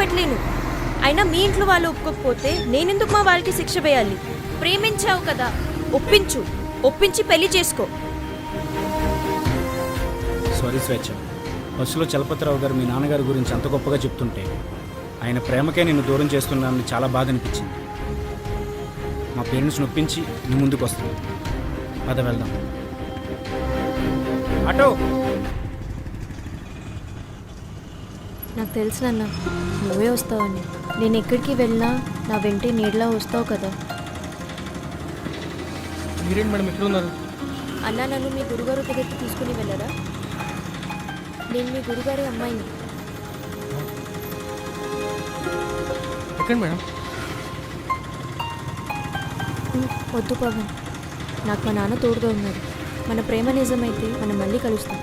పెట్టలేను. అయినా మీ ఇంట్లో వాళ్ళు ఒప్పుకోకపోతే నేనెందుకు మా వాళ్ళకి శిక్ష వేయాలి? ప్రేమించావు కదా, ఒప్పించి పెళ్లి చేసుకో. సారీ స్వేచ్ఛ, బస్సులో చలపతిరావు గారు మీ నాన్నగారి గురించి అంత గొప్పగా చెప్తుంటే ఆయన ప్రేమకే నిన్ను దూరం చేస్తున్నానని చాలా బాధ అనిపించింది. మా పేరెంట్స్ నొప్పించి నీ ముందుకు వస్తాను. పద వెళ్దాం. ఆటో. నాకు తెలుసు నాన్న, నువ్వే వస్తావని. నేను ఎక్కడికి వెళ్ళినా నా వెంటే నీడలా వస్తావు కదా. మీరేంటి మేడం ఎక్కడ ఉన్నారు? అన్న, నన్ను మీ గురుగారు దగ్గరికి తీసుకుని వెళ్ళరా? నేను మీ గురుగారి అమ్మాయిని. ఎక్కడ మేడం? వద్దు పవన్, నాకు మా నాన్న తోడుగా ఉన్నారు. మన ప్రేమ నిజమైతే మనం మళ్ళీ కలుస్తాం.